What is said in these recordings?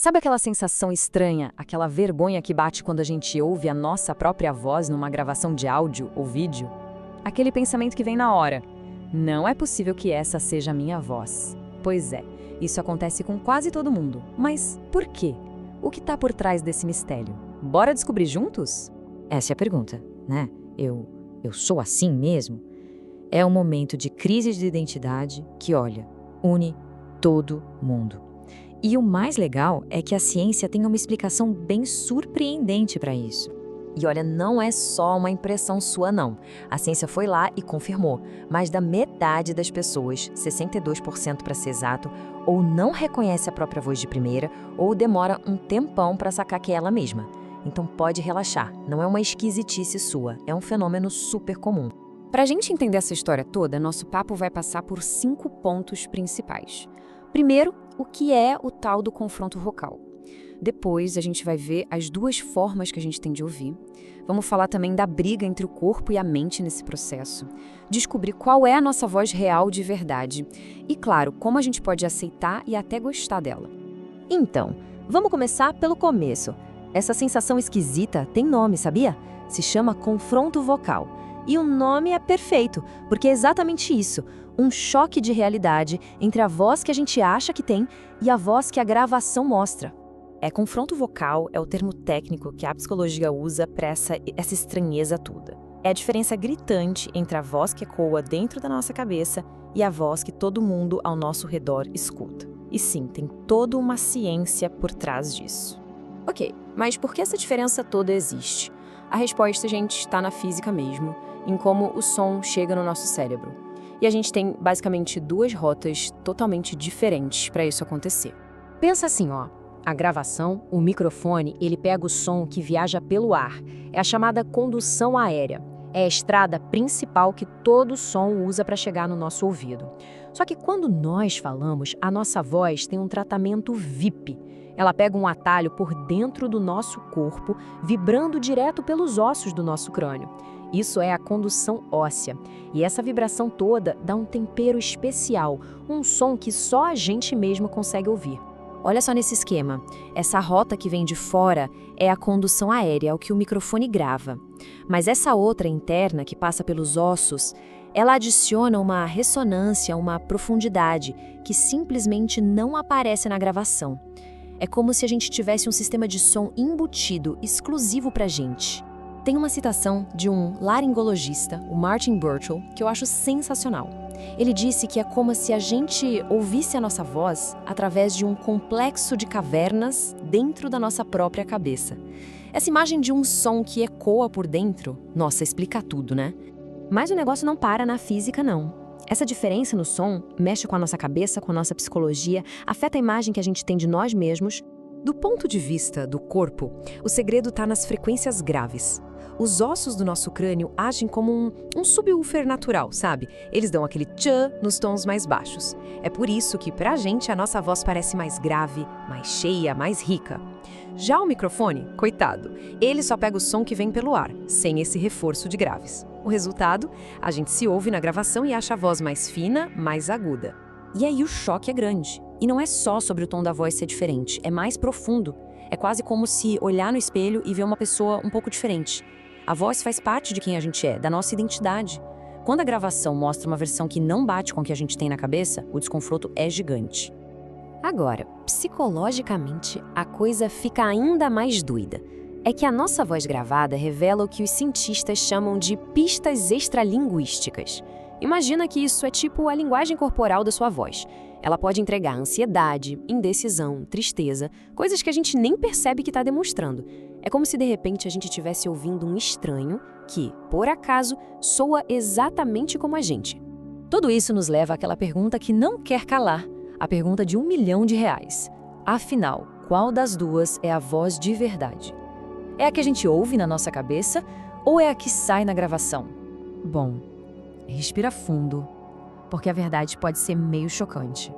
Sabe aquela sensação estranha, aquela vergonha que bate quando a gente ouve a nossa própria voz numa gravação de áudio ou vídeo? Aquele pensamento que vem na hora. Não é possível que essa seja a minha voz. Pois é, isso acontece com quase todo mundo. Mas por quê? O que está por trás desse mistério? Bora descobrir juntos? Essa é a pergunta, né? Eu sou assim mesmo? É um momento de crise de identidade que, olha, une todo mundo. E o mais legal é que a ciência tem uma explicação bem surpreendente para isso. E olha, não é só uma impressão sua, não. A ciência foi lá e confirmou. Mais da metade das pessoas, 62% para ser exato, ou não reconhece a própria voz de primeira, ou demora um tempão para sacar que é ela mesma. Então pode relaxar, não é uma esquisitice sua, é um fenômeno super comum. Para a gente entender essa história toda, nosso papo vai passar por 5 pontos principais. Primeiro, o que é o tal do confronto vocal. Depois, a gente vai ver as 2 formas que a gente tem de ouvir. Vamos falar também da briga entre o corpo e a mente nesse processo. Descobrir qual é a nossa voz real de verdade. E, claro, como a gente pode aceitar e até gostar dela. Então, vamos começar pelo começo. Essa sensação esquisita tem nome, sabia? Se chama confronto vocal. E o nome é perfeito, porque é exatamente isso. Um choque de realidade entre a voz que a gente acha que tem e a voz que a gravação mostra. Confronto vocal é o termo técnico que a psicologia usa para essa estranheza toda. É a diferença gritante entre a voz que ecoa dentro da nossa cabeça e a voz que todo mundo ao nosso redor escuta. E sim, tem toda uma ciência por trás disso. Ok, mas por que essa diferença toda existe? A resposta, gente, está na física mesmo, em como o som chega no nosso cérebro. E a gente tem basicamente 2 rotas totalmente diferentes para isso acontecer. Pensa assim, ó. A gravação, o microfone, ele pega o som que viaja pelo ar. É a chamada condução aérea. É a estrada principal que todo som usa para chegar no nosso ouvido. Só que quando nós falamos, a nossa voz tem um tratamento VIP. Ela pega um atalho por dentro do nosso corpo, vibrando direto pelos ossos do nosso crânio. Isso é a condução óssea. E essa vibração toda dá um tempero especial, um som que só a gente mesmo consegue ouvir. Olha só nesse esquema. Essa rota que vem de fora é a condução aérea, é o que o microfone grava. Mas essa outra interna, que passa pelos ossos, ela adiciona uma ressonância, uma profundidade que simplesmente não aparece na gravação. É como se a gente tivesse um sistema de som embutido, exclusivo pra gente. Tem uma citação de um laringologista, o Martin Birchall, que eu acho sensacional. Ele disse que é como se a gente ouvisse a nossa voz através de um complexo de cavernas dentro da nossa própria cabeça. Essa imagem de um som que ecoa por dentro, nossa, explica tudo, né? Mas o negócio não para na física, não. Essa diferença no som mexe com a nossa cabeça, com a nossa psicologia, afeta a imagem que a gente tem de nós mesmos. Do ponto de vista do corpo, o segredo está nas frequências graves. Os ossos do nosso crânio agem como um subwoofer natural, sabe? Eles dão aquele tchan nos tons mais baixos. É por isso que, pra gente, a nossa voz parece mais grave, mais cheia, mais rica. Já o microfone, coitado, ele só pega o som que vem pelo ar, sem esse reforço de graves. O resultado, a gente se ouve na gravação e acha a voz mais fina, mais aguda. E aí o choque é grande. E não é só sobre o tom da voz ser diferente, é mais profundo. É quase como se olhar no espelho e ver uma pessoa um pouco diferente. A voz faz parte de quem a gente é, da nossa identidade. Quando a gravação mostra uma versão que não bate com o que a gente tem na cabeça, o desconforto é gigante. Agora, psicologicamente, a coisa fica ainda mais doida. É que a nossa voz gravada revela o que os cientistas chamam de pistas extralinguísticas. Imagina que isso é tipo a linguagem corporal da sua voz. Ela pode entregar ansiedade, indecisão, tristeza, coisas que a gente nem percebe que está demonstrando. É como se de repente a gente estivesse ouvindo um estranho que, por acaso, soa exatamente como a gente. Tudo isso nos leva àquela pergunta que não quer calar, a pergunta de R$1 milhão. Afinal, qual das duas é a voz de verdade? É a que a gente ouve na nossa cabeça ou é a que sai na gravação? Bom, respira fundo, porque a verdade pode ser meio chocante.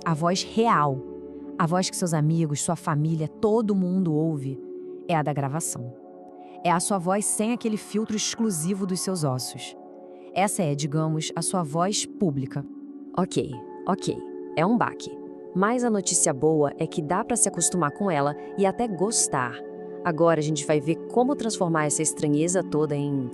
A voz real, a voz que seus amigos, sua família, todo mundo ouve, é a da gravação. É a sua voz sem aquele filtro exclusivo dos seus ossos. Essa é, digamos, a sua voz pública. Ok, é um baque. Mas a notícia boa é que dá para se acostumar com ela e até gostar. Agora a gente vai ver como transformar essa estranheza toda em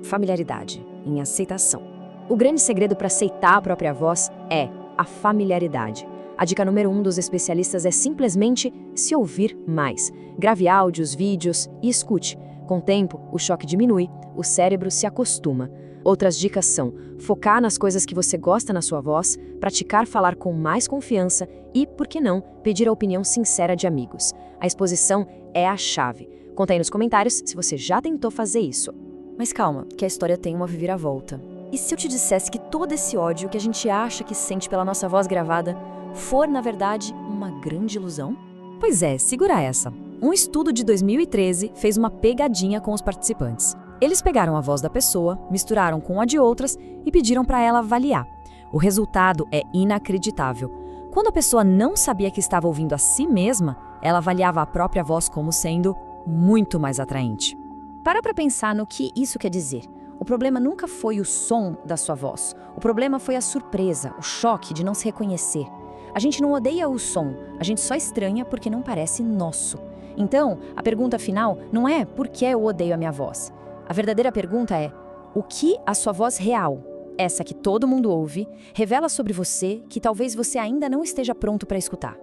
familiaridade, em aceitação. O grande segredo para aceitar a própria voz é a familiaridade. A dica número 1 dos especialistas é simplesmente se ouvir mais. Grave áudios, vídeos e escute. Com o tempo, o choque diminui, o cérebro se acostuma. Outras dicas são focar nas coisas que você gosta na sua voz, praticar falar com mais confiança e, por que não, pedir a opinião sincera de amigos. A exposição é a chave. Conta aí nos comentários se você já tentou fazer isso. Mas calma, que a história tem uma reviravolta. E se eu te dissesse que todo esse ódio que a gente acha que sente pela nossa voz gravada for, na verdade, uma grande ilusão? Pois é, segura essa. Um estudo de 2013 fez uma pegadinha com os participantes. Eles pegaram a voz da pessoa, misturaram com a de outras e pediram para ela avaliar. O resultado é inacreditável. Quando a pessoa não sabia que estava ouvindo a si mesma, ela avaliava a própria voz como sendo muito mais atraente. Para pensar no que isso quer dizer. O problema nunca foi o som da sua voz. O problema foi a surpresa, o choque de não se reconhecer. A gente não odeia o som, a gente só estranha porque não parece nosso. Então, a pergunta final não é por que eu odeio a minha voz. A verdadeira pergunta é: o que a sua voz real, essa que todo mundo ouve, revela sobre você que talvez você ainda não esteja pronto para escutar?